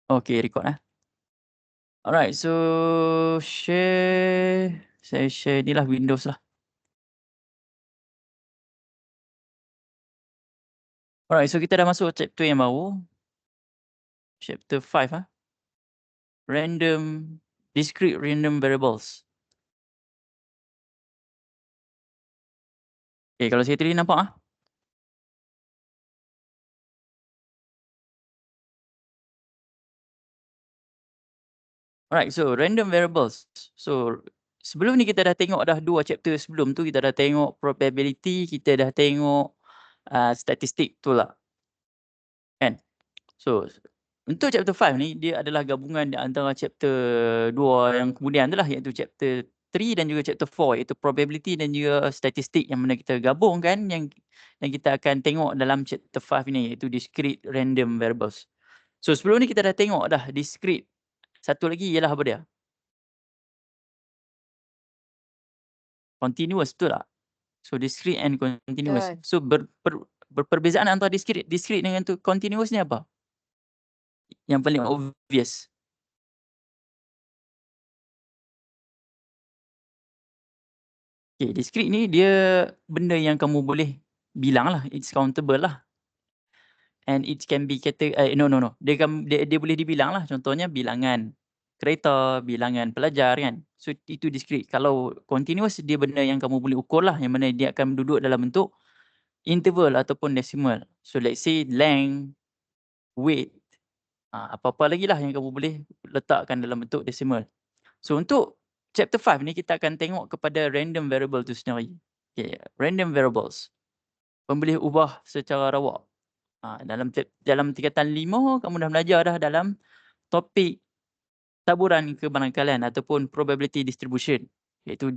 Okay, record lah. Alright, so saya share ni lah Windows lah. Alright, so kita dah masuk chapter yang baru. Chapter 5 ah. Discrete random variables. Okay, kalau saya tulis nampak ah. Alright, so random variables. So sebelum ni kita dah tengok dah 2 chapter sebelum tu, kita dah tengok probability, kita dah tengok statistik tu lah. Kan? So untuk chapter 5 ni, dia adalah gabungan di antara chapter 2 yang kemudian tu lah, iaitu chapter 3 dan juga chapter 4, iaitu probability dan juga statistik yang mana kita gabungkan yang kita akan tengok dalam chapter 5 ni, iaitu discrete random variables. So sebelum ni kita dah tengok dah discrete. Satu lagi ialah apa dia? Continuous, betul tak? So discrete and continuous. Betul. So berperbezaan antara discrete dengan tu continuous ni apa? Yang paling obvious. Okay, discrete ni dia benda yang kamu boleh bilang lah. It's countable lah. And it can be no. Dia boleh dibilang lah. Contohnya bilangan kereta, bilangan pelajar kan. So itu discrete. Kalau continuous, dia benda yang kamu boleh ukur lah. Yang mana dia akan duduk dalam bentuk interval ataupun decimal. So let's say length, weight, apa-apa lagi lah yang kamu boleh letakkan dalam bentuk decimal. So untuk chapter 5 ni kita akan tengok kepada random variable tu sendiri. Okay, random variables. Boleh ubah secara rawak. Dalam tingkatan 5 kamu dah belajar dah dalam topik taburan kebarangkalian ataupun probability distribution, iaitu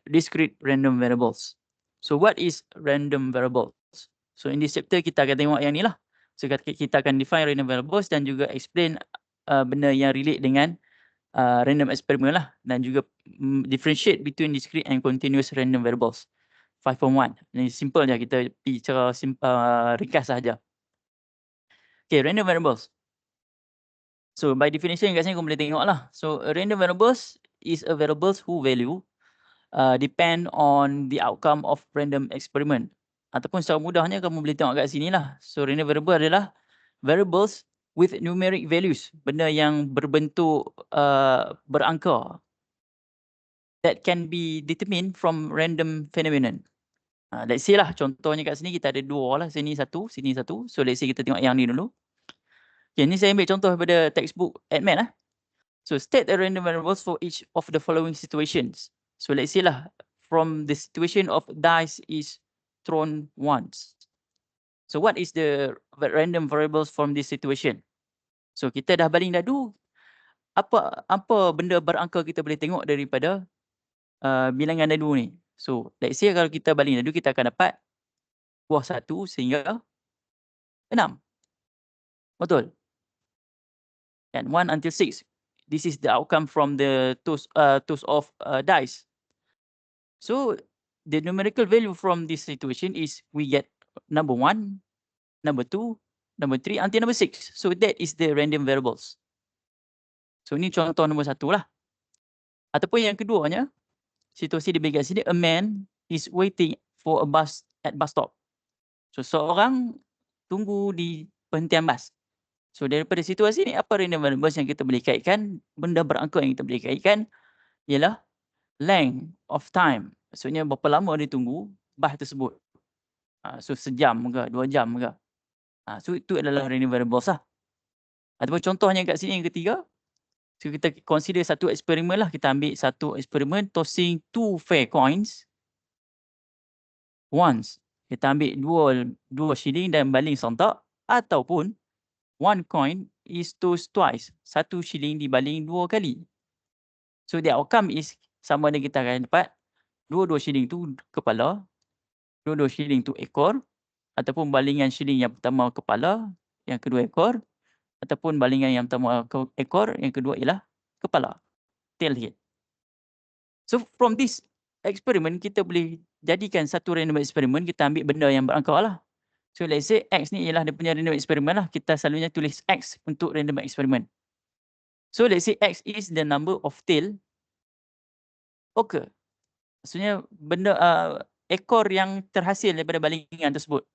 discrete random variables. So what is random variables? So in this chapter kita akan tengok yang ni lah. So kita akan define random variables dan juga explain benda yang relate dengan random experiment lah, dan juga differentiate between discrete and continuous random variables. 5.1. Ini simple je, kita pergi cara ringkas sahaja. Okay, random variables. So by definition kat sini kau boleh tengok lah. So random variables is a variables who value depend on the outcome of random experiment. Ataupun secara mudahnya kamu boleh tengok kat sini lah. So random variable adalah variables with numeric values. Benda yang berbentuk berangka. That can be determined from random phenomenon. Let's say lah, contohnya kat sini kita ada 2 lah. Sini 1, sini 1. So let's say kita tengok yang ni dulu. Okay, ni saya ambil contoh daripada textbook AdMath lah. So state the random variables for each of the following situations. So let's say lah, from the situation of dice is thrown once. So what is the random variables from this situation? So kita dah baling dadu. Apa benda berangka kita boleh tengok daripada bilangan dadu ni? So let's say kalau kita baling dadu, kita akan dapat buah 1 sehingga 6. Betul? And 1 until 6. This is the outcome from the toss of dice. So the numerical value from this situation is we get number 1, number 2, number 3 until number 6. So that is the random variables. So ni contoh nombor 1 lah. Ataupun yang keduanya, situasi dibagi kat sini, a man is waiting for a bus at bus stop. So seorang tunggu di perhentian bas. So daripada situasi ni, apa random variables yang kita boleh kaitkan? Benda berangka yang kita boleh kaitkan ialah length of time. Maksudnya berapa lama dia tunggu bas tersebut. So sejam ke, 2 jam ke. So itu adalah random variables lah. Ataupun contohnya kat sini yang ketiga. So kita consider satu eksperimen lah. Kita ambil satu eksperimen tossing 2 fair coins once. Kita ambil 2 shilling dan baling sontak. Ataupun 1 coin is tossed twice. 1 shilling dibaling 2 kali. So the outcome is sama ada kita akan dapat 2 shilling tu kepala, 2 shilling tu ekor, ataupun balingan shilling yang pertama kepala, yang kedua ekor, ataupun balingan yang pertama ekor, yang kedua ialah kepala, tail head. So from this experiment, kita boleh jadikan satu random experiment, kita ambil benda yang berangka lah. So let's say X ni ialah dia punya random experiment lah. Kita selalunya tulis X untuk random experiment. So let's say X is the number of tail occur. Maksudnya benda ekor yang terhasil daripada balingan tersebut.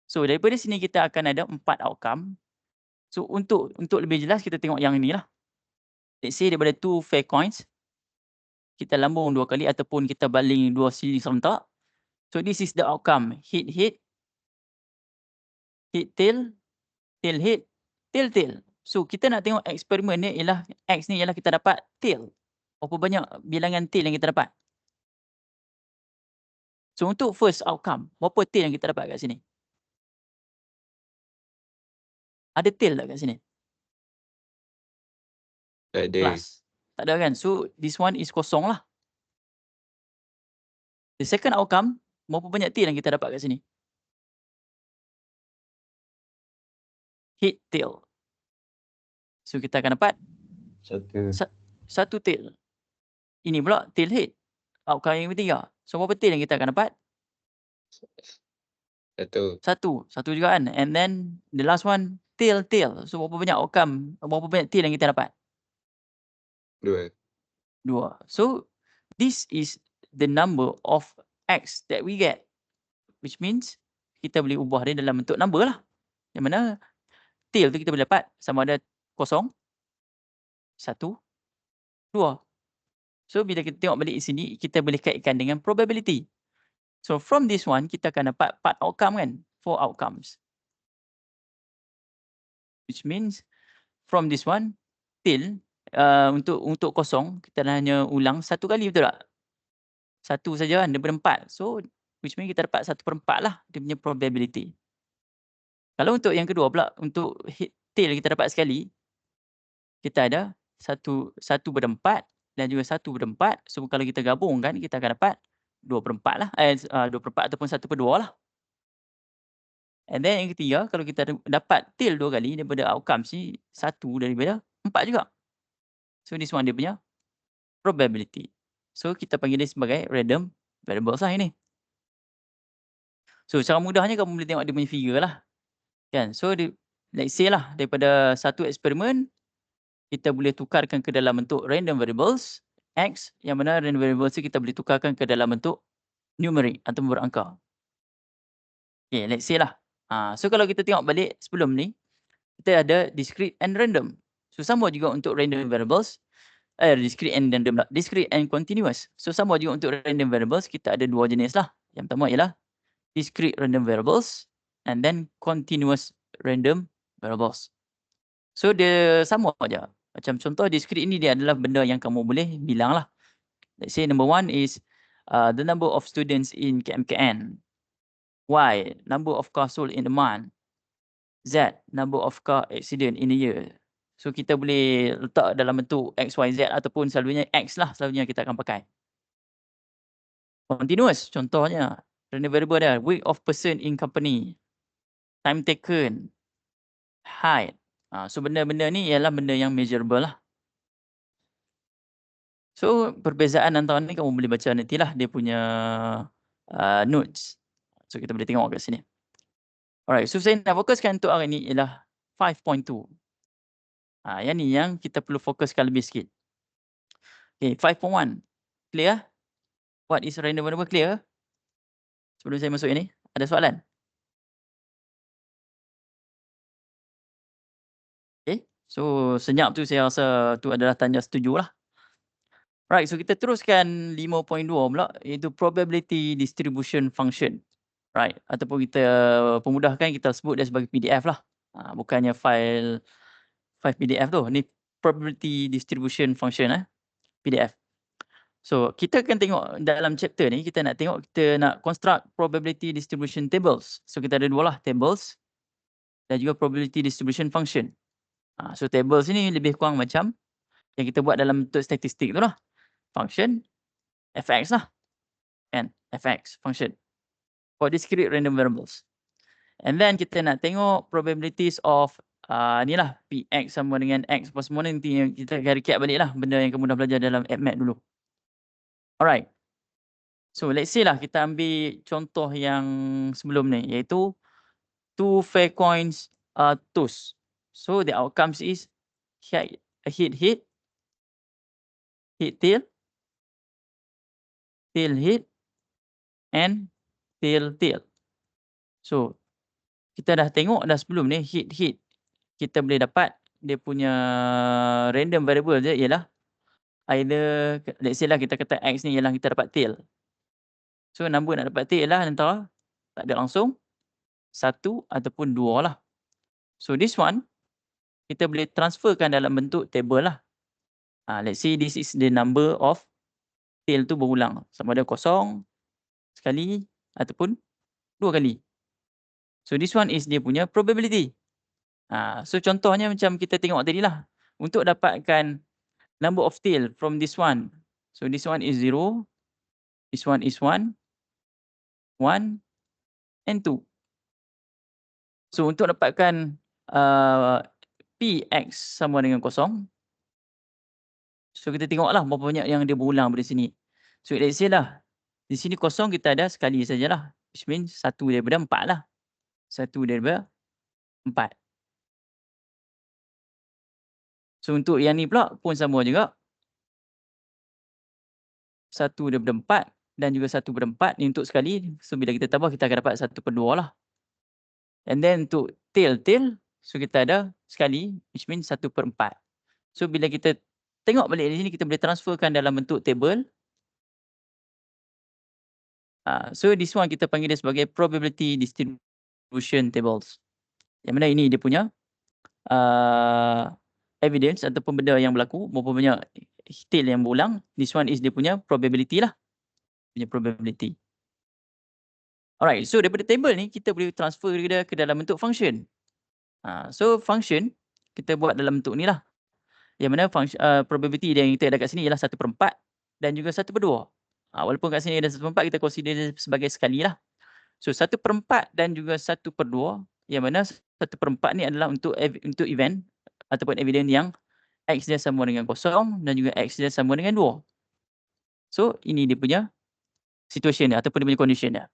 So daripada sini kita akan ada 4 outcome. So untuk lebih jelas kita tengok yang inilah. Let's say daripada 2 fair coins, kita lambung 2 kali ataupun kita baling 2 sini serentak. So this is the outcome. Hit, tail, tail hit, tail, tail. So kita nak tengok eksperimen ni ialah X ni ialah kita dapat tail. Berapa banyak bilangan tail yang kita dapat. So untuk first outcome, berapa tail yang kita dapat kat sini? Ada tail tak kat sini? Tak ada. Plus. Tak ada kan? So this one is kosong lah. The second outcome, berapa banyak tail yang kita dapat kat sini? Hit tail. So kita akan dapat satu tail. Ini pula tail head. Outcome yang ketiga. So berapa tail yang kita akan dapat? Satu juga kan. And then the last one tail. So berapa banyak outcome, berapa banyak tail yang kita dapat? 2. So this is the number of X that we get. Which means kita boleh ubah dia dalam bentuk number lah. Yang mana tail tu kita boleh dapat sama ada 0, 1, 2. So bila kita tengok balik di sini, kita boleh kaitkan dengan probability. So from this one, kita akan dapat 4 outcome kan? 4 outcomes. Which means from this one, tail, untuk 0, kita hanya ulang 1 kali, betul tak? 1 saja kan, daripada 4. So which means kita dapat 1/4 lah dia punya probability. Kalau untuk yang kedua pula, untuk hit tail kita dapat sekali, kita ada 1/4 dan juga 1/4. So kalau kita gabungkan, kita akan dapat 2/4 lah. 2/4 ataupun 1/2 lah. And then yang ketiga, kalau kita dapat tail 2 kali daripada outcome ni, 1 daripada 4 juga. So this one dia punya probability. So kita panggil dia sebagai random variables lah ini. So secara mudahnya kamu boleh tengok dia punya figure lah. Kan? So let's say lah, daripada satu eksperimen, kita boleh tukarkan ke dalam bentuk random variables X, yang mana random variables ni kita boleh tukarkan ke dalam bentuk numeric atau berangka. Okay, let's say lah. So kalau kita tengok balik sebelum ni, kita ada discrete and random. So sama juga untuk random variables, discrete and random lah. Discrete and continuous. So sama juga untuk random variables, kita ada 2 jenis lah. Yang pertama ialah discrete random variables and then continuous random variables. So dia sama aja. Macam contoh discrete ini dia adalah benda yang kamu boleh bilang lah. Let's say number 1 is the number of students in KMKN. Y, number of car sold in a month. Z, number of car accident in a year. So kita boleh letak dalam bentuk X, Y, Z ataupun selalunya X lah selalunya kita akan pakai. Continuous, contohnya random variable dia, weight of person in company, time taken, height. So benda-benda ni ialah benda yang measurable lah. So perbezaan antara ni kamu boleh baca nantilah dia punya notes. So kita boleh tengok kat sini. Alright, so saya nak fokuskan untuk hari ni ialah 5.2. Yang ni yang kita perlu fokuskan lebih sikit. Okay, 5.1. Clear? What is random variable? Clear? Sebelum saya masuk ini, ada soalan? Okay, so senyap tu saya rasa tu adalah tanda setuju lah. Right, so kita teruskan 5.2 pula, iaitu probability distribution function. Right, ataupun kita pemudahkan, kita sebut dia sebagai PDF lah. Bukannya file PDF tu. Ni probability distribution function PDF. So kita akan tengok dalam chapter ni, kita nak construct probability distribution tables. So kita ada 2 lah, tables dan juga probability distribution function. So tables ni lebih kurang macam yang kita buat dalam bentuk statistik tu lah. Function fx lah, and fx function for discrete random variables. And then kita nak tengok probabilities of ni lah px sama dengan x apa semua nanti yang kita akan recap balik lah benda yang kamu dah belajar dalam AppMath dulu. Alright, so let's say lah kita ambil contoh yang sebelum ni, iaitu 2 fair coins toss. So the outcomes is hit hit tail, tail hit, and tail tail. So, kita dah tengok dah sebelum ni hit hit. Kita boleh dapat dia punya random variable je ialah either let's say lah kita kata X ni ialah kita dapat tail. So, number nak dapat tail ialah antara tak ada langsung 1 ataupun 2 lah. So, this one kita boleh transferkan dalam bentuk table lah. Let's say this is the number of tail tu berulang. Sama ada 0 sekali ataupun 2 kali. So, this one is dia punya probability. So, contohnya macam kita tengok tadi lah. Untuk dapatkan number of tail from this one. So, this one is 0. This one is 1. 1 and 2. So, untuk dapatkan Px sama dengan 0. So, kita tengoklah berapa banyak yang dia berulang pada sini. So, let's say lah. Di sini 0 kita ada sekali sajalah. Which means 1 daripada 4 lah. 1 daripada 4. So, untuk yang ni pula pun sama juga. 1 daripada 4 dan juga 1 daripada 4 ni untuk sekali. So, bila kita tambah kita akan dapat 1/2 lah. And then untuk tail, so kita ada sekali which means 1/4. So, bila kita tengok balik di sini kita boleh transferkan dalam bentuk table. So, this one kita panggil dia sebagai probability distribution tables. Yang mana ini dia punya evidence ataupun benda yang berlaku, berapa banyak tail yang berulang. This one is dia punya probability lah. Punya probability. Alright, so daripada table ni kita boleh transfer dia ke dalam bentuk function. So, function kita buat dalam bentuk ni lah. Yang mana probability yang kita ada kat sini ialah 1/4 dan juga 1/2. Walaupun kat sini ada 1/4 kita consider dia sebagai sekali lah. So, 1/4 dan juga 1/2 yang mana 1/4 ni adalah untuk event ataupun evidence yang X dia sama dengan 0 dan juga X dia sama dengan 2. So, ini dia punya situation dia ataupun dia punya condition dia.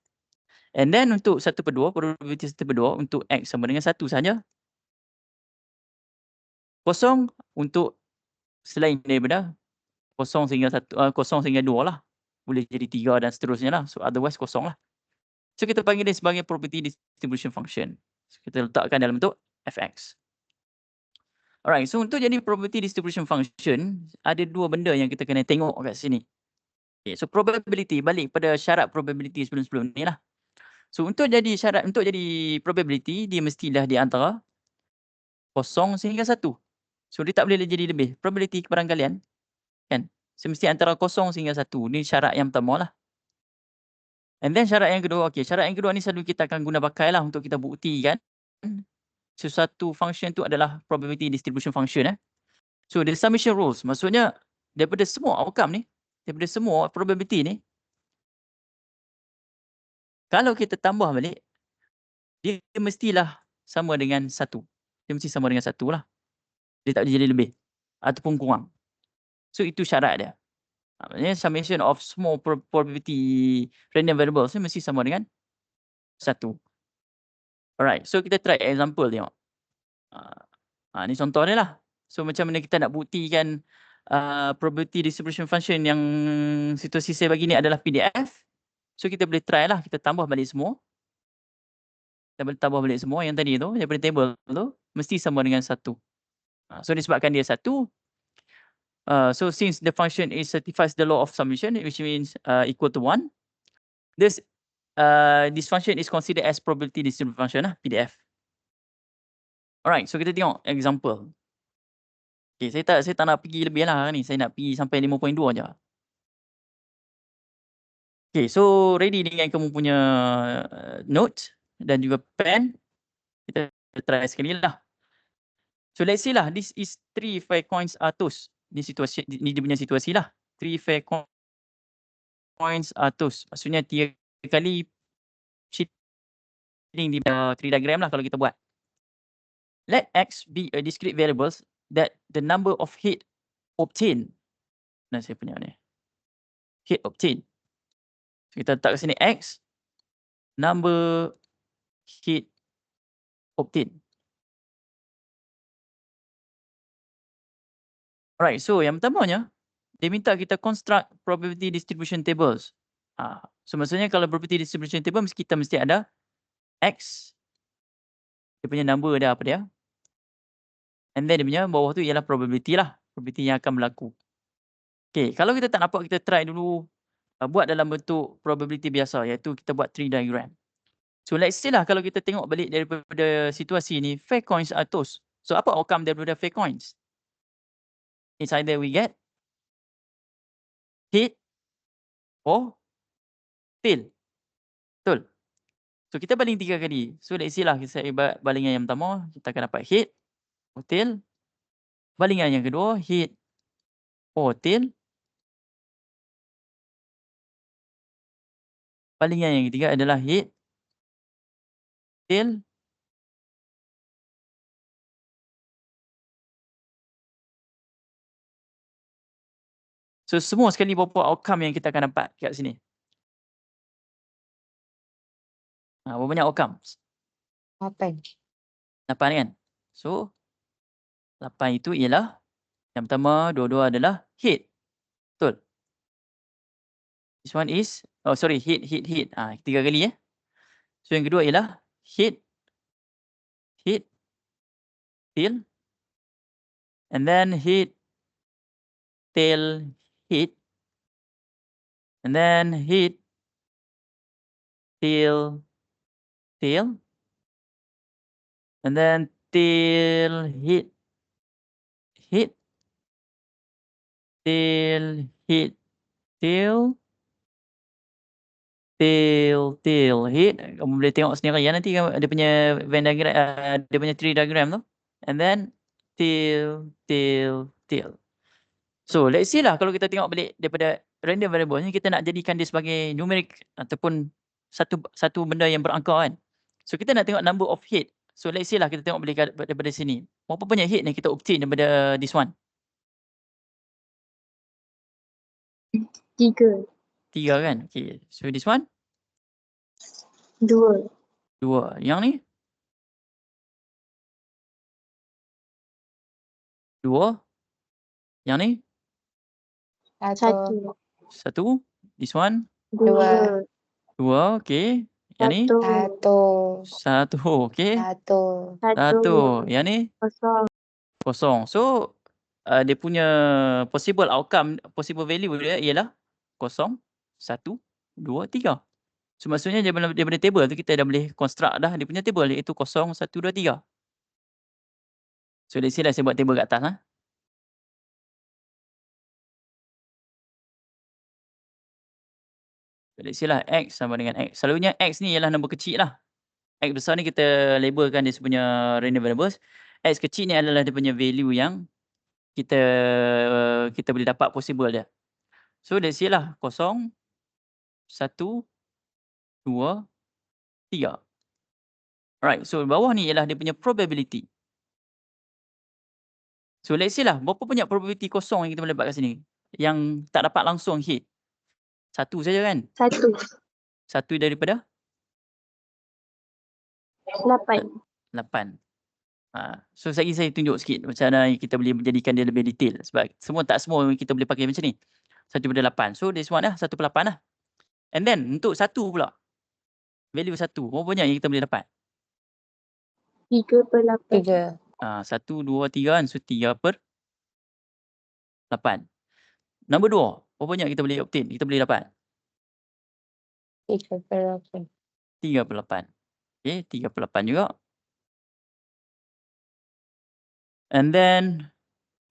And then untuk 1/2, probability 1/2 untuk X sama dengan 1 sahaja. 0 untuk selain daripada 0 sehingga 2 lah. Boleh jadi 3 dan seterusnya lah. So, otherwise 0 lah. So, kita panggil dia sebagai probability distribution function. So, kita letakkan dalam bentuk fx. Alright, so untuk jadi probability distribution function, ada 2 benda yang kita kena tengok kat sini. Okay, so probability, balik pada syarat probability sebelum-sebelum ni lah. So, untuk jadi probability, dia mestilah di antara 0 sehingga 1. So, dia tak boleh jadi lebih. Probability kebarangkalian, kan? Semesti antara 0 sehingga 1. Ni syarat yang pertama lah. And then syarat yang kedua, syarat yang kedua ni selalu kita akan guna pakai lah untuk kita buktikan sesuatu function tu adalah probability distribution function. So, the summation rules, maksudnya daripada semua outcome ni, daripada semua probability ni, kalau kita tambah balik, dia mestilah sama dengan 1. Dia mesti sama dengan 1 lah. Dia tak boleh jadi lebih ataupun kurang. So, itu syarat dia. Maksudnya summation of small probability random variables ni mesti sama dengan 1. Alright, so kita try example tengok. Ni contoh dia lah. So, macam mana kita nak buktikan probability distribution function yang situasi saya bagi ni adalah PDF. So, kita boleh try lah. Kita tambah balik semua. Kita boleh tambah balik semua yang tadi tu, daripada table tu, mesti sama dengan 1. So, disebabkan dia 1, so since the function is satisfies the law of summation, which means equal to 1, this function is considered as probability distribution function lah, PDF. Alright, so kita tengok example. Okay, saya tak nak pergi lebih lah ni. Saya nak pergi sampai 5.2 je. Okay, so ready dengan kamu punya note dan juga pen. Kita try sekali lah. So, let's say lah, this is 3 fair coins are toast. Ni dia punya situasi lah. 3 fair coins are toast. Maksudnya 3 kali shilling di 3 diagram lah kalau kita buat. Let X be a discrete variables that the number of hit obtained. Nah, saya punya ni. Hit obtained. So, kita letak kat sini X. Number hit obtained. Alright, so yang pertamanya, dia minta kita construct probability distribution tables. So maksudnya kalau probability distribution table kita mesti ada X, dia punya number dia apa dia. And then dia punya bawah tu ialah probability lah, probability yang akan berlaku. Okay, kalau kita tak nampak, kita try dulu buat dalam bentuk probability biasa, iaitu kita buat tree diagram. So let's say lah kalau kita tengok balik daripada situasi ni, fair coins are toast. So apa outcome daripada fair coins? It's either we get head or tail. Betul? So kita baling 3 kali. So let's say lah saya balingan yang pertama, kita akan dapat head or tail. Balingan yang kedua, head or tail. Balingan yang ketiga adalah head, tail. So semua sekali berapa outcome yang kita akan dapat kat sini? Berapa banyak outcome? 8. 8 kan? So 8 itu ialah yang pertama, dua-dua adalah head. Betul? This one is, head. 3 kali. So yang kedua ialah head, tail, and then head, tail, head, and then head, tail, and then tail, head, tail, head, tail, head. Kamu boleh tengok sendiri ya nanti dia punya Venn diagram, dia punya tree diagram tu. And then tail. So let's say lah kalau kita tengok balik daripada random variable ni, kita nak jadikan dia sebagai numeric ataupun satu benda yang berangka kan. So kita nak tengok number of head. So let's say lah kita tengok balik daripada sini. Berapa banyak head ni kita obtain daripada this one? 3. 3 kan? Okay. So this one? 2. 2. Yang ni? 2. Yang ni? 1. 1. This one? 2. 2. Okay. Yang ni? 1. 1. Okay. 1. 1. Yang ni? Kosong. Kosong. So dia punya possible outcome, possible value dia ialah 0, 1, 2, 3. So maksudnya daripada table tu kita dah boleh construct dah dia punya table, iaitu 0, 1, 2, 3. So let's say lah saya buat table kat atas. Let's say lah X sama dengan X. Selalunya X ni ialah nombor kecil lah. X besar ni kita labelkan dia sepunya random variables. X kecil ni adalah dia punya value yang kita boleh dapat possible dia. So let's say lah 0, 1, 2, 3. Alright, so bawah ni ialah dia punya probability. So let's say lah berapa banyak probability kosong yang kita boleh dapat kat sini? Yang tak dapat langsung hit. 1 saja kan? 1. 1 daripada 8. 8. So saya tunjuk sikit macam mana kita boleh menjadikan dia lebih detail. Sebab tak semua kita boleh pakai macam ni. 1/8. So this one lah 1/8 lah. And then untuk 1 pula. Value 1. Berapa banyak yang kita boleh dapat? 3/8. 1, 2, 3 kan. So 3/8. Nombor 2. Berapa banyak kita boleh obtain? Kita boleh dapat? 3/8. 3/8. Okay, 3/8 juga. And then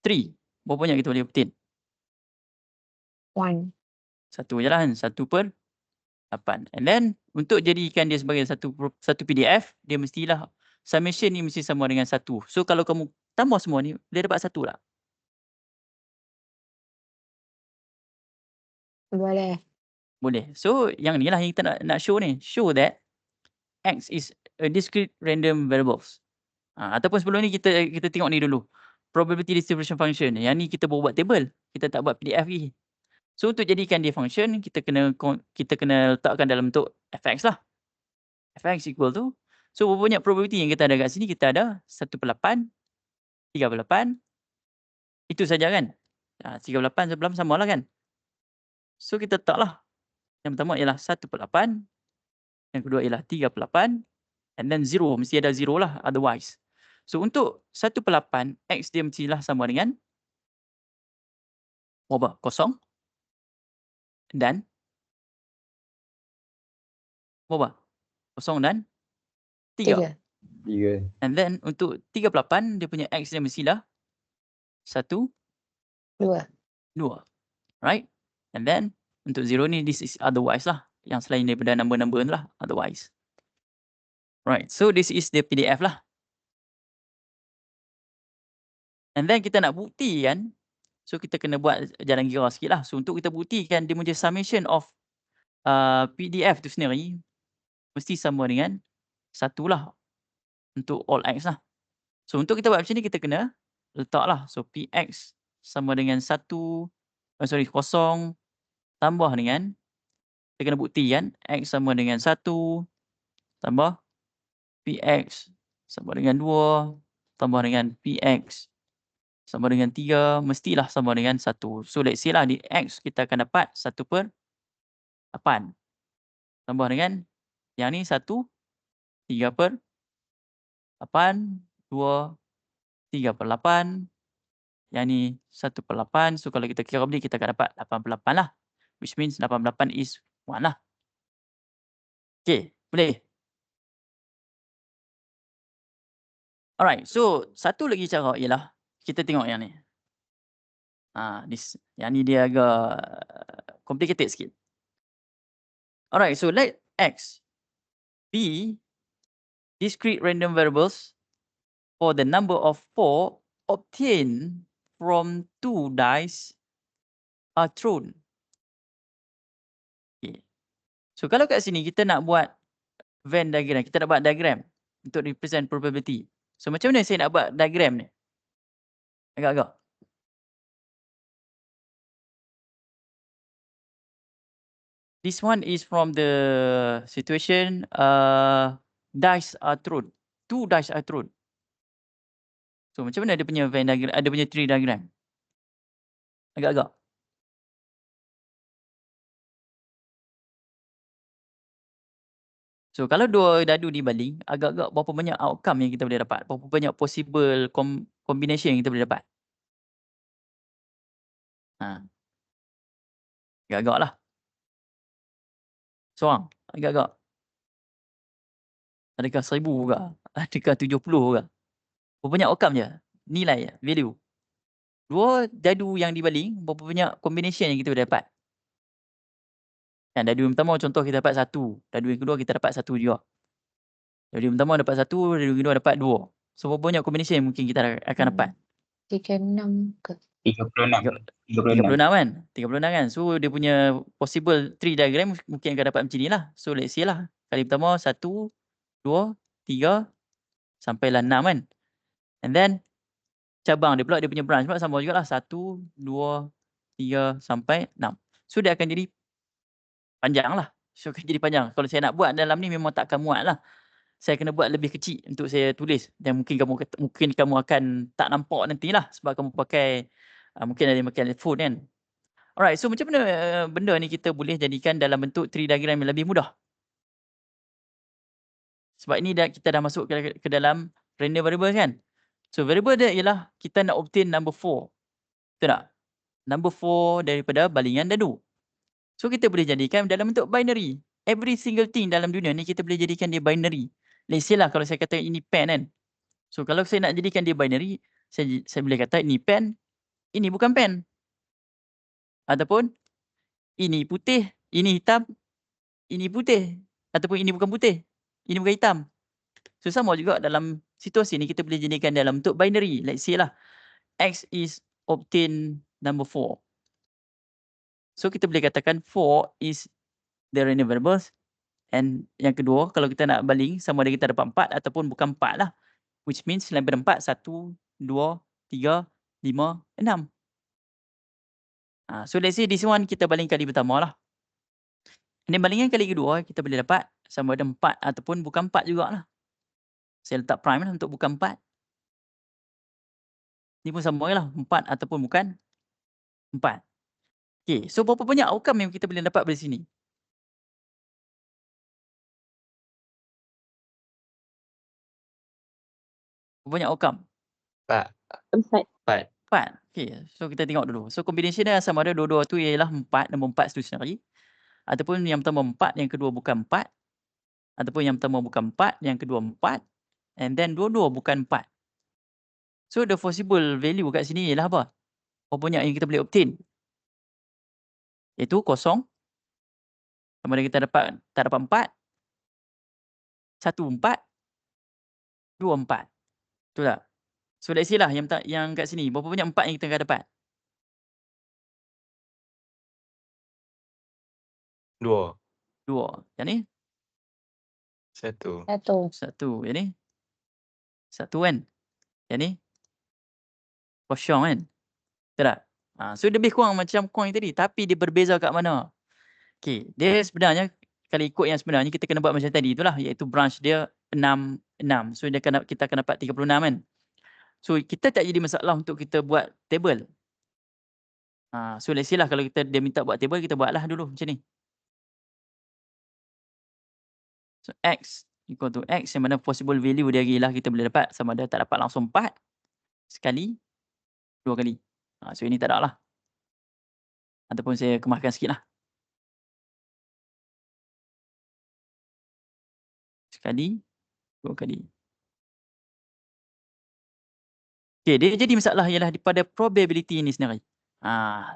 3. Berapa banyak kita boleh obtain? 1. 1 je lah kan. 1/8. And then untuk jadikan dia sebagai satu PDF, dia mestilah summation ni mesti sama dengan 1. So kalau kamu tambah semua ni, dia dapat 1 lah. Boleh. Boleh. So yang ni lah yang kita nak show ni. Show that X is a discrete random variables. Ataupun sebelum ni kita tengok ni dulu. Probability distribution function. Yang ni kita baru buat table. Kita tak buat PDF lagi. So untuk jadikan dia function, kita kena letakkan dalam bentuk fx lah. Fx equal to. So berapa banyak probability yang kita ada kat sini? Kita ada 1/8, 3/8. Itu saja kan? 38 sebelah sama lah kan. So kita letaklah. Yang pertama ialah 1/8. Yang kedua ialah 3/8. And then 0. Mesti ada 0 lah otherwise. So untuk 1/8, X dia mestilah sama dengan berapa? 0 dan berapa? 0 dan 3. 3. 3. And then untuk 3/8 dia punya X dia mestilah 1, 2. 2. Right? And then untuk 0 ni this is otherwise lah. Yang selain daripada number-number lah otherwise. Right. So this is the PDF lah. And then kita nak buktikan. So kita kena buat jalan kira sikit lah. So untuk kita buktikan dia punya summation of PDF tu sendiri mesti sama dengan 1 lah untuk all X lah. So untuk kita buat macam ni kita kena letak lah. So PX sama dengan 0 tambah dengan, kita kena buktikan X sama dengan 1 tambah PX sama dengan 2 tambah dengan PX sama dengan 3 mestilah sama dengan 1. So let's say lah di X kita akan dapat 1/8 tambah dengan yang ni 1 3/8 2 3/8 yang ni 1/8. So kalau kita kira balik kita akan dapat 88 lah. Which means 88 is 1 lah. Okay, boleh? Alright, so satu lagi cara ialah kita tengok yang ni. Yang ni dia agak complicated sikit. Alright, so let X be discrete random variables for the number of 4 obtained from 2 dice are thrown. Okay. So kalau kat sini kita nak buat Venn diagram, kita nak buat diagram untuk represent probability. So macam mana saya nak buat diagram ni? Agak-agak. This one is from the situation dice are thrown. 2 dice are thrown. So macam mana dia punya Venn diagram, ada punya tree diagram? Agak-agak. So kalau 2 dadu dibaling, agak-agak berapa banyak outcome yang kita boleh dapat? Berapa banyak possible combination yang kita boleh dapat? Agak-agak lah. Seorang, agak-agak. Adakah 1000 ke? Adakah 70 ke? Berapa banyak outcome je? Nilai, value. 2 dadu yang dibaling, berapa banyak combination yang kita boleh dapat? Kan dadu yang pertama contoh kita dapat 1. Dadu yang kedua kita dapat 1 juga. Dadu yang pertama dapat 1, dadu yang kedua dapat 2. So berapa banyak combination yang mungkin kita akan dapat? 36 ke? 36. 36 kan? 36 kan? So dia punya possible tree diagram mungkin akan dapat macam ni lah. So let's say lah. Kali pertama 1, 2, 3 sampailah 6 kan? And then cabang dia pula, dia punya branch pula sama jugalah. 1, 2, 3 sampai 6. So dia akan jadi panjang lah. So akan jadi panjang. Kalau saya nak buat dalam ni memang tak akan muat lah. Saya kena buat lebih kecil untuk saya tulis. Dan mungkin kamu akan tak nampak nantilah. Sebab kamu pakai, mungkin ada yang pakai phone kan. Alright, so macam mana benda ni kita boleh jadikan dalam bentuk tree diagram yang lebih mudah? Sebab ini kita dah masuk ke dalam random variable kan. So variable dia ialah kita nak obtain number 4. Betul tak? Number 4 daripada balingan dadu. So kita boleh jadikan dalam bentuk binary. Every single thing dalam dunia ni kita boleh jadikan dia binary. Let's say lah kalau saya kata ini pen kan. So kalau saya nak jadikan dia binary, saya boleh kata ini pen, ini bukan pen. Ataupun ini putih, ini hitam, ini putih. Ataupun ini bukan putih, ini bukan hitam. So sama juga dalam situasi ni kita boleh jadikan dalam bentuk binary. Let's say lah X is obtain number 4. So kita boleh katakan 4 is the random variables. And yang kedua, kalau kita nak baling, sama ada kita dapat 4 ataupun bukan 4 lah. Which means selain daripada 4, 1, 2, 3, 5, 6. So let's say this one kita baling kali pertama lah. Dan balingan kali kedua, kita boleh dapat sama ada 4 ataupun bukan 4 jugalah. Saya letak prime lah untuk bukan 4. Ni pun sama lah, 4 ataupun bukan 4. Okay, so berapa banyak outcome yang kita boleh dapat dari sini? Berapa banyak outcome? 4. 4. 4. 4. Okay, so kita tengok dulu. So combination dia sama ada dua-dua tu ialah 4, nombor 4 tu sendiri. Ataupun yang pertama 4, yang kedua bukan 4. Ataupun yang pertama bukan 4, yang kedua 4. And then dua-dua bukan 4. So the possible value kat sini ialah apa? Berapa banyak yang kita boleh obtain? Iaitu kosong. Sama ada kita tak dapat 4. 1, 4. 2, 4. Betul tak? So let's say lah yang kat sini. Berapa banyak 4 yang kita akan dapat? 2. 2. Yang ni? 1. 1. Yang ni? 1 kan? Yang ni? Kosong kan? Betul tak? So lebih kurang macam coin tadi. Tapi dia berbeza kat mana? Okay. Dia sebenarnya, kalau ikut yang sebenarnya, kita kena buat macam tadi itulah. Iaitu branch dia 6. So kita akan dapat 36 kan? So kita tak jadi masalah untuk kita buat table. So let's say lah kalau dia minta buat table, kita buatlah dulu macam ni. So X equal to X, yang mana possible value dia ialah kita boleh dapat sama ada tak dapat langsung 4 sekali, 2 kali. So ini tak ada lah. Ataupun saya kemaskan sikit lah. Sekali, 2 kali. Okay, dia jadi masalah ialah daripada probability ni sendiri.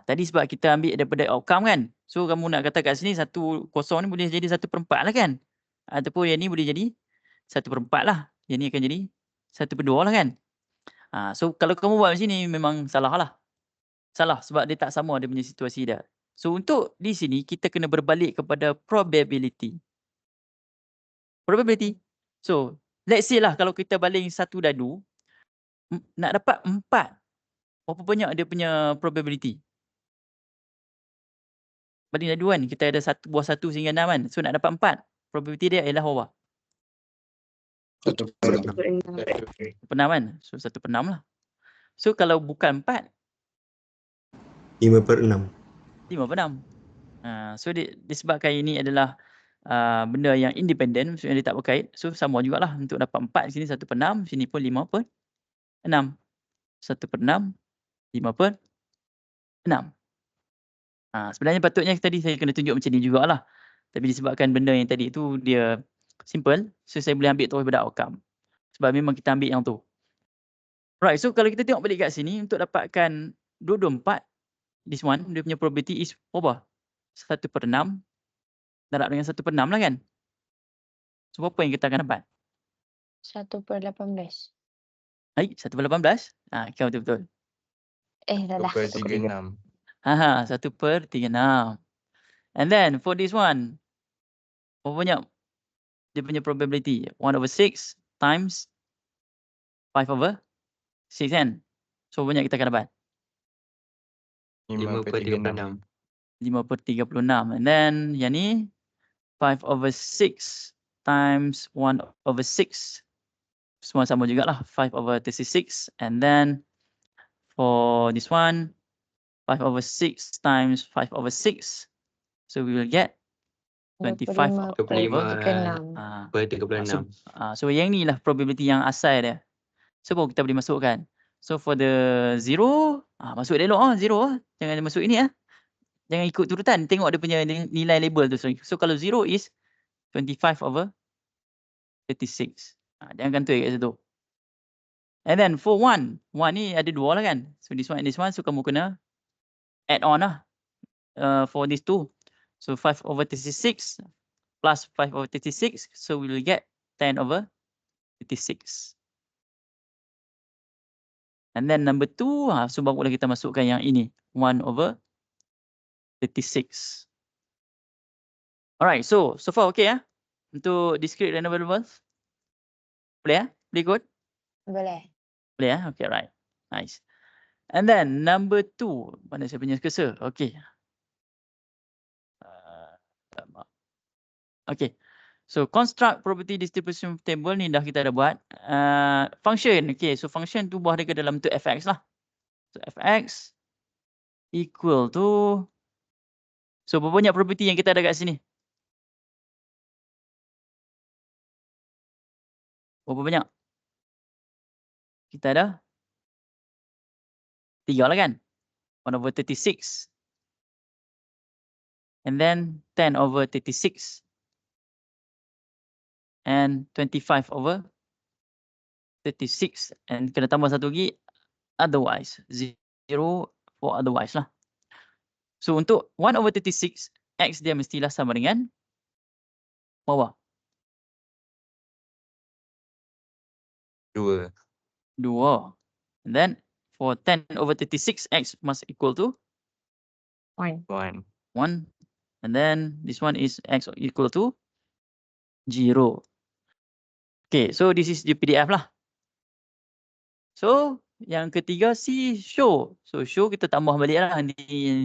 Tadi sebab kita ambil daripada outcome kan. So kamu nak kata kat sini 1 kosong ni boleh jadi 1/4 lah kan. Ataupun yang ni boleh jadi 1/4 lah. Yang ni akan jadi 1/2 lah kan. So kalau kamu buat macam ni memang salah lah. Salah sebab dia tak sama dia punya situasi dia. So untuk di sini kita kena berbalik kepada probability. Probability. So let's say lah kalau kita baling satu dadu, nak dapat 4. Berapa banyak dia punya probability? Baling dadu kan, kita ada buah 1 sehingga 6 kan. So nak dapat 4. Probability dia ialah berapa? 1/6 kan. So 1/6 lah. So kalau bukan 4, 5/6. 5/6. So disebabkan ini adalah benda yang independent, maksudnya dia tak berkait. So sama jugalah untuk dapat 4 sini 1/6, sini pun 5/6. 1/6, 5/6. Sebenarnya patutnya tadi saya kena tunjuk macam ni jugalah. Tapi disebabkan benda yang tadi tu dia simple, so saya boleh ambil terus daripada outcome. Sebab memang kita ambil yang tu. Right, so kalau kita tengok balik kat sini untuk dapatkan 2/4, this one, dia punya probability is berapa? 1/6. Darab dengan 1/6 lah kan? So berapa yang kita akan dapat? 1/18. 1/18? Kau betul-betul. Dah lah. 1/36. 1/36. And then for this one, berapa banyak dia punya probability? 1/6 times 5/6 kan? So berapa banyak kita akan dapat? 5/36. 5/36. And then yang ni 5/6 times 1/6. Semua sama jugalah. 5/36. And then for this one, 5/6 times 5/6. So we will get 25/36. 25/36. So yang ni lah probability yang asal dia. So baru kita boleh masukkan. So for the 0, masuk elok 0 Jangan masuk ini Jangan ikut turutan. Tengok dia punya nilai label tu. So kalau 0 is 25/36. Jangan kantoi kat situ. And then for 1 ni ada 2 lah kan. So this one and this one. So kamu kena add on lah. For these two. So 5/36 plus 5/36. So we will get 10/36. And then number 2. So barulah kita masukkan yang ini. 1/36. Alright. So far okay untuk discrete random variables. Boleh Boleh ikut? Boleh. Boleh Okay, right. Nice. And then number 2. Mana saya punya cursor? Okay. Okay. So construct probability distribution table ni dah kita dah buat. Function. Okay. So function tu buah dia ke dalam bentuk fx lah. So fx Equal tu, so berapa banyak property yang kita ada kat sini? Berapa banyak? Kita ada 3 lah kan? 1/36. And then 10/36. And 25/36. And kena tambah satu lagi, otherwise. 0 for otherwise lah. So untuk 1/36, X dia mestilah sama dengan berapa? 2. 2. And then for 10/36, X must equal to 1. 1. 1. And then this one is X equal to 0. Okay, so this is the PDF lah. So yang ketiga C, show. So show kita tambah balik lah. Ni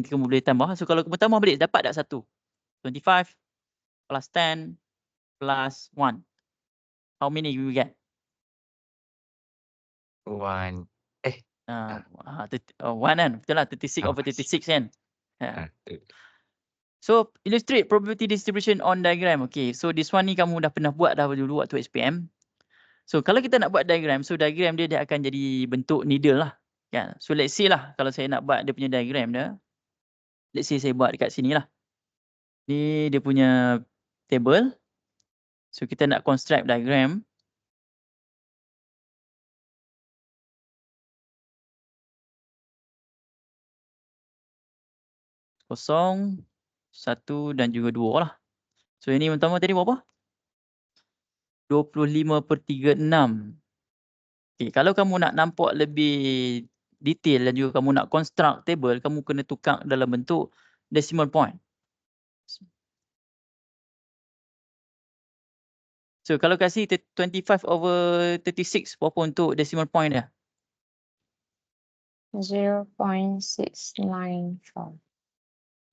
kamu boleh tambah. So kalau kamu tambah balik, dapat tak 1? 25 plus 10 plus 1. How many you get? 1. 1 kan? Betul lah, 36/36 kan? Tu. So illustrate probability distribution on diagram. Okay, so this one ni kamu dah pernah buat dah dulu waktu SPM. So kalau kita nak buat diagram, so diagram dia akan jadi bentuk needle lah. Kan? So let's say lah, kalau saya nak buat dia punya diagram dia. Let's say saya buat dekat sini lah. Ni dia punya table. So kita nak construct diagram. Kosong, 1 dan juga 2 lah. So ini pertama tadi berapa? 25/36. Okay, kalau kamu nak nampak lebih detail dan juga kamu nak construct table, kamu kena tukar dalam bentuk decimal point. So kalau kasih 25/36, berapa untuk decimal point dia? 0.694.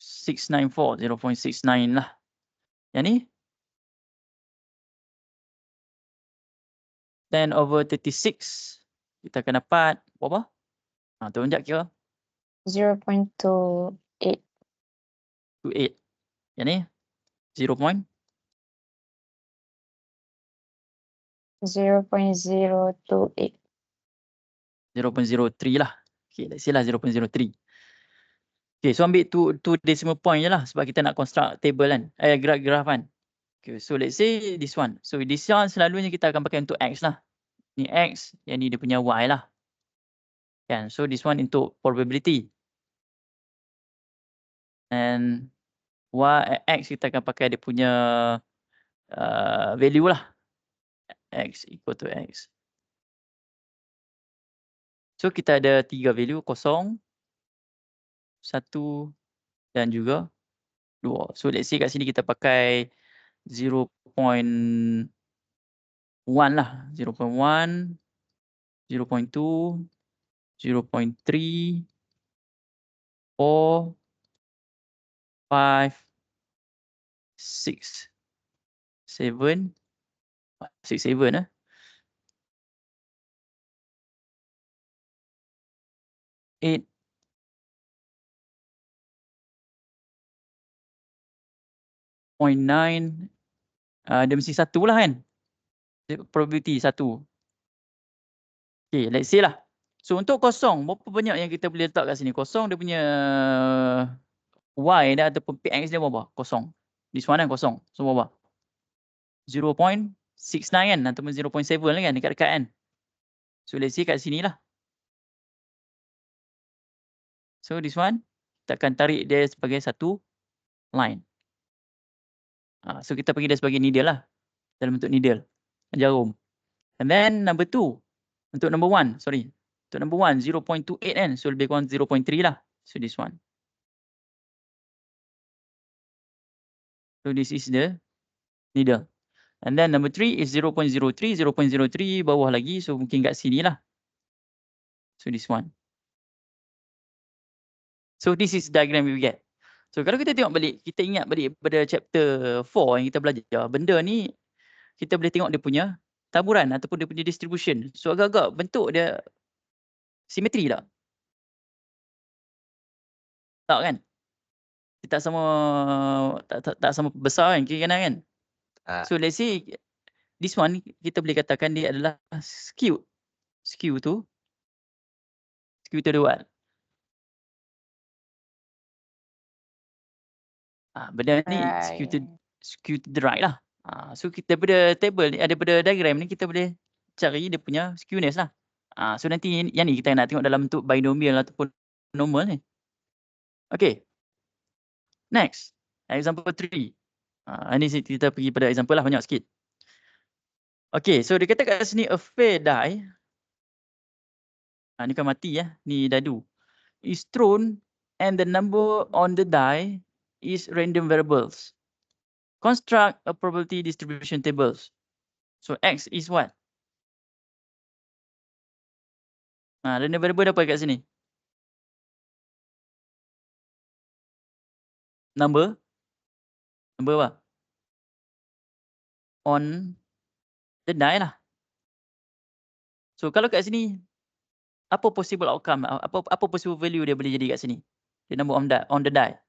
694, 0.69 lah. Yang ni? 10/36. Kita akan dapat berapa? Tolong sekejap kira. 0.28. 28. Yang ni? 0.0. 0.028. 0.03 lah. Okay, let's say lah 0.03. Okay, so ambil tu decimal point je lah sebab kita nak construct table kan. Graph kan. Okay, so let's say this one. So this one selalunya kita akan pakai untuk X lah. Ni X, yang ni dia punya Y lah. Kan, so this one untuk probability. And X kita akan pakai dia punya value lah. X equal to X. So kita ada 3 value, 0, 1 dan juga 2. So let's say kat sini kita pakai 0.1 lah. 0.1, 0.2, 0.3, 4, 5, 6, 7, 6, 7 8, 0.9. Dia mesti 1 lah kan? Probability 1. Okay, let's say lah. So untuk 0, berapa banyak yang kita boleh letak kat sini? 0 dia punya Y dia ataupun PX dia berapa? 0. This one kan 0. So berapa? 0.69 kan? Ataupun 0.7 lah kan? Dekat-dekat kan? So let's say kat sini lah. So this one, kita akan tarik dia sebagai satu line. So kita bagi dia sebagai needle lah. Dalam bentuk needle. Jarum. And then number 2. Untuk number 1, sorry. Untuk number 1, 0.28 kan? So lebih kurang 0.3 lah. So this one. So this is the needle. And then number 3 is 0.03. 0.03 bawah lagi. So mungkin kat sini lah. So this one. So this is diagram we get. So kalau kita tengok balik, kita ingat balik pada chapter 4 yang kita belajar. Benda ni kita boleh tengok dia punya taburan ataupun dia punya distribution. So agak-agak bentuk dia simetri tak? Tak kan? Dia tak sama besar kan, kiri kanan kan? So let's say this one kita boleh katakan dia adalah skewed. Skew tu dia buat. Benda ni skew to the right lah. So kita daripada table ni, daripada diagram ni kita boleh cari dia punya skewness lah. So nanti yang ni kita nak tengok dalam bentuk binomial ataupun normal ni. Okay. Next. Example 3. Ini kita pergi pada example lah banyak sikit. Okay, so dia kata kat sini a fair die. Ni kan mati ya. Ni dadu. Is thrown and the number on the die is random variables. Construct a probability distribution tables. So X is what? Random variable apa kat sini? Number apa? On the die lah. So kalau kat sini, apa possible outcome? Apa possible value dia boleh jadi kat sini? The number on the die.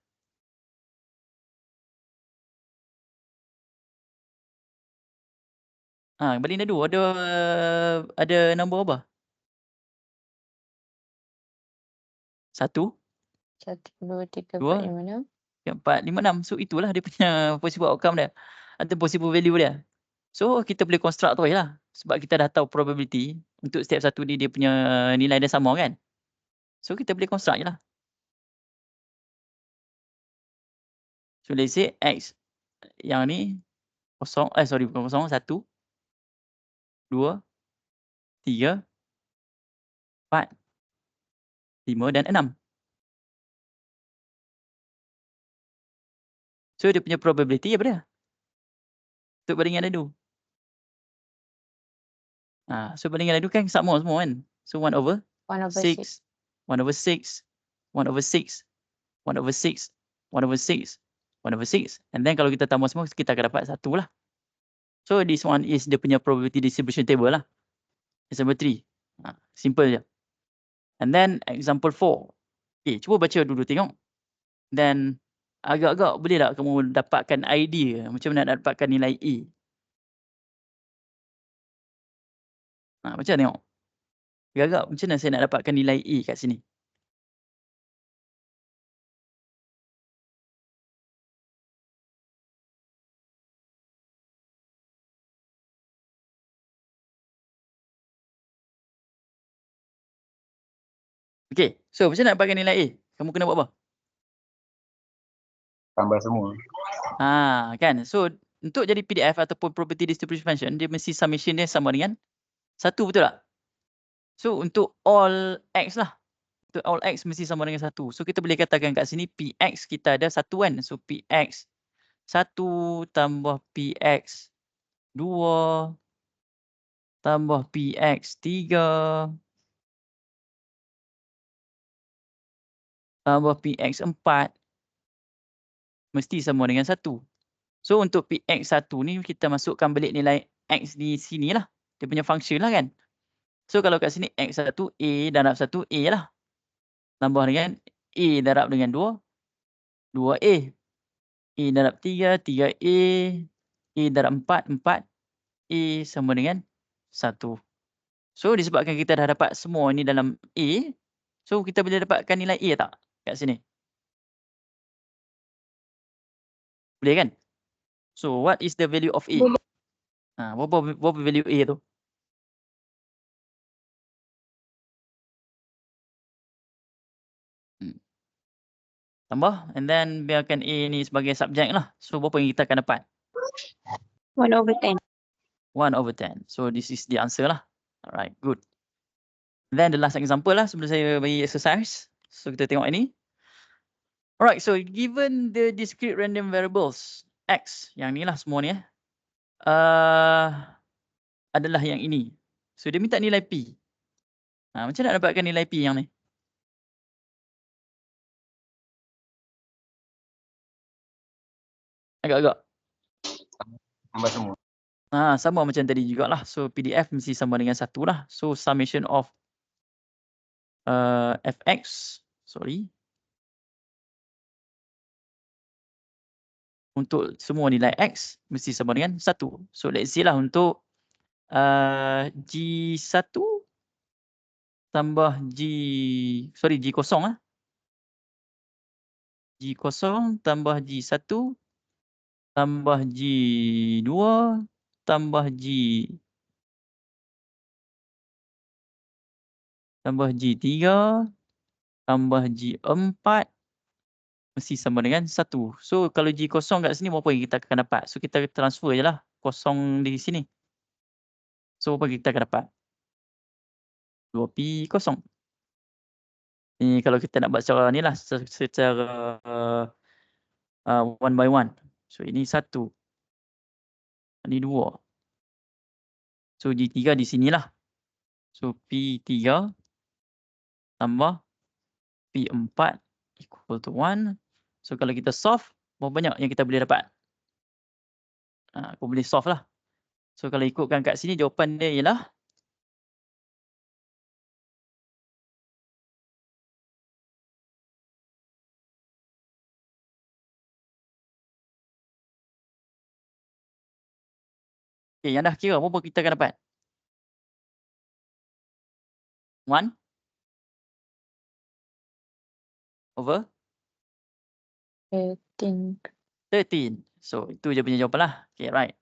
Balik dadu ada nombor apa? 1, 1, 2, 3, 4, 2, 5, 6. 4, 5, 6. So itulah dia punya possible outcome dia. Atau possible value dia. So kita boleh construct tu lah. Sebab kita dah tahu probability untuk setiap satu ni dia punya nilai dia sama kan. So kita boleh construct je lah. So let's say X yang ni bukan 0, 1, 2, 3, 4, 5 dan 6. So dia punya probability apa dia? Untuk bandingan dadu. So bandingan dadu kan sama semua kan. So 1 over 6. 1 over 6. 1 over 6. 1 over 6. 1 over 6. 1 over 6. And then kalau kita tambah semua kita akan dapat 1 lah. So this one is dia punya probability distribution table lah. Example 3. Simple je. And then example 4. Okay, cuba baca dulu tengok. Then agak-agak boleh tak kamu dapatkan idea macam mana nak dapatkan nilai A? Macam tengok. Agak-agak macam mana saya nak dapatkan nilai A kat sini? Okay, so macam mana nak dapatkan nilai A? Kamu kena buat apa? Tambah semua. Kan. So untuk jadi PDF ataupun probability distribution function, dia mesti summation dia sama dengan 1, betul tak? So untuk all X lah. Untuk all X mesti sama dengan 1. So kita boleh katakan kat sini PX kita ada 1 kan. So PX 1 tambah PX 2 tambah PX 3 tambah PX 4 mesti sama dengan 1. So untuk PX 1 ni kita masukkan balik nilai X di sini lah. Dia punya function lah kan. So kalau kat sini X1 A darab 1 A lah. Tambah dengan A darab dengan 2, 2A. A darab 3, 3A. A darab 4, 4. A sama dengan 1. So disebabkan kita dah dapat semua ni dalam A. So kita boleh dapatkan nilai A tak kat sini? Boleh kan? So what is the value of A? Berapa value A tu? Tambah and then biarkan A ni sebagai subjek lah. So berapa yang kita akan dapat? 1 over 10. 1 over 10. So this is the answer lah. Alright, good. Then the last example lah sebelum saya bagi exercise. So kita tengok ini. Alright, so given the discrete random variables X, yang ni lah semua ni adalah yang ini. So dia minta nilai P. Macam nak dapatkan nilai P yang ni? Agak-agak. Tambah semua. Sama macam tadi jugalah. So PDF mesti sama dengan 1 lah. So summation of fx, sorry. untuk semua nilai X mesti sama dengan 1. So let's say lah untuk G1 tambah G0 lah. G0 tambah G1 tambah G2 tambah G3 tambah G4 mesti sama dengan 1. So kalau G0 kat sini berapa yang kita akan dapat? So kita transfer je lah kosong di sini. So berapa kita akan dapat? 2P kosong. Ni kalau kita nak buat secara ni lah, secara one by one. So ini 1. Ini 2. So G3 di sinilah. So P3 tambah P4 equal to 1. So kalau kita solve, berapa banyak yang kita boleh dapat? Aku boleh solve lah. So kalau ikutkan kat sini, jawapan dia ialah okay, yang dah kira, berapa kita akan dapat? 1 over 13. So itu je punya jawapan lah. Okay, right.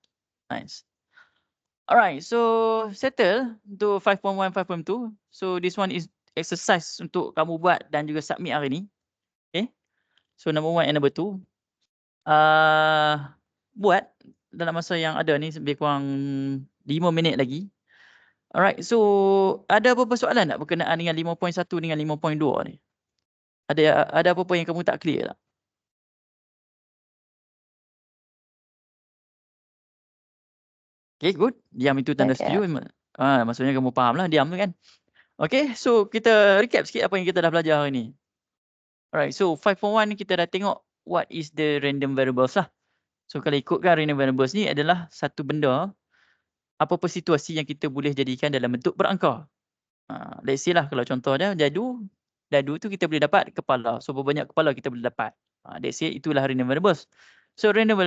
Nice. Alright, so settle untuk 5.1, 5.2. So this one is exercise untuk kamu buat dan juga submit hari ni. Okay. So number 1 and number 2. Buat dalam masa yang ada ni lebih kurang 5 minit lagi. Alright, so ada apa-apa soalan tak berkenaan dengan 5.1 dengan 5.2 ni? Ada apa-apa yang kamu tak clear tak? Okay, good. Diam itu tanda setuju. Maksudnya kamu faham lah, diam tu kan. Okay, so kita recap sikit apa yang kita dah belajar hari ni. Alright, so 5.1 ni kita dah tengok what is the random variables lah. So kalau ikutkan random variables ni adalah satu benda, apa-apa situasi yang kita boleh jadikan dalam bentuk berangka. Let's say lah kalau contoh dia dadu tu kita boleh dapat kepala. So berapa banyak kepala kita boleh dapat. Let's say itulah random variables. So random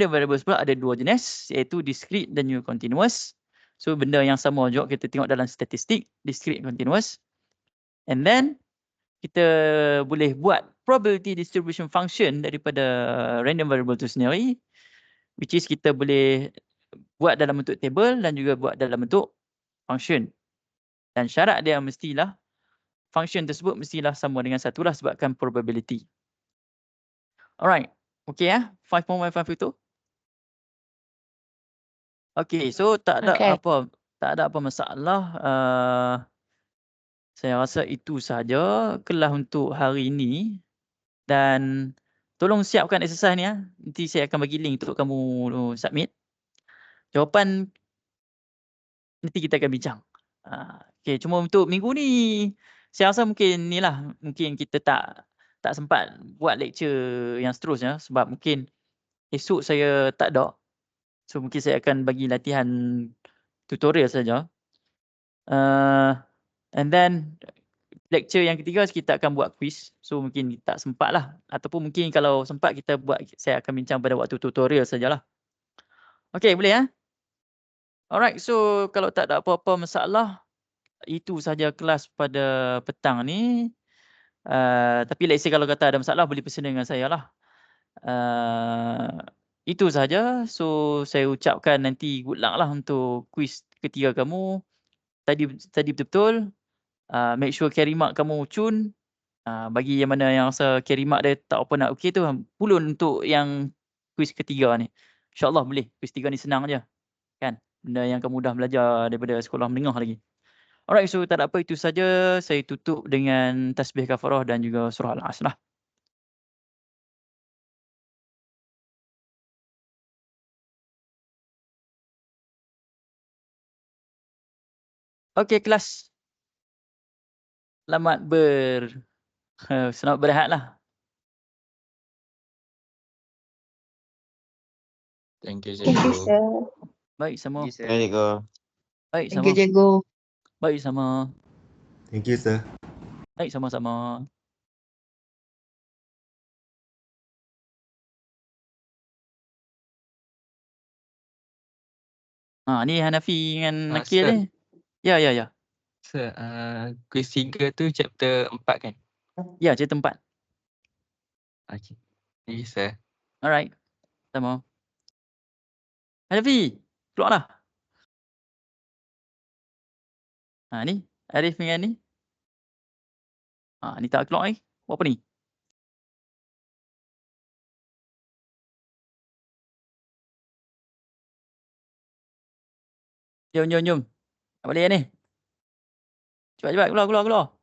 variables pula ada dua jenis, iaitu discrete dan juga continuous. So benda yang sama juga kita tengok dalam statistik, discrete continuous. And then kita boleh buat probability distribution function daripada random variable tu sendiri, which is kita boleh buat dalam bentuk table dan juga buat dalam bentuk function. Dan syarat dia mestilah function tersebut mestilah sama dengan 1 lah sebabkan probability. Alright. Okay 5.1, 5.2. Okay, so tak ada apa masalah. Saya rasa itu sahaja kelas untuk hari ini. Dan tolong siapkan exercise ni. Nanti saya akan bagi link untuk kamu submit. Jawapan nanti kita akan bincang. Okay, cuma untuk minggu ni saya rasa mungkin ni lah. Mungkin kita tak sempat buat lecture yang seterusnya. Sebab mungkin esok saya tak ada. So mungkin saya akan bagi latihan tutorial saja. And then lecture yang ketiga kita akan buat quiz. So mungkin tak sempat lah. Ataupun mungkin kalau sempat saya akan bincang pada waktu tutorial sajalah. Okay, boleh Alright, so kalau tak ada apa-apa masalah, itu sahaja kelas pada petang ni. Tapi let's say kalau kata ada masalah boleh pesan dengan saya lah. Itu sahaja. So saya ucapkan nanti good luck lah untuk quiz ketiga kamu. Tadi betul-betul. Make sure carry mark kamu cun. Bagi yang mana yang rasa carry mark dia tak apa nak okey tu, pulun untuk yang quiz ketiga ni. InsyaAllah boleh. Quiz 3 ni senang je. Kan? Benda yang kamu dah belajar daripada sekolah menengah lagi. Alright, so tak ada apa, itu saja. Saya tutup dengan tasbih kafarah dan juga surah Al-Asr lah. Okey, kelas. Selamat berehat lah. Thank you, Thank you, cikgu. sir. Baik sama. Thank you. Baik Thank sama. you, cikgu. Baik sama. Thank you, sir. Baik sama-sama. Ni Hanafi dengan Nakil Sir. ni. Ya, ya, ya. Sir, kuis 3 tu chapter 4 kan? Ya, chapter 4. Okay. Thank you, sir. Alright. Sama. Hanafi, keluarlah. Ni Arif dengan ni. Ni tak keluar ni. Buat apa ni? Jom. Nak balik ni. Cepat, keluar.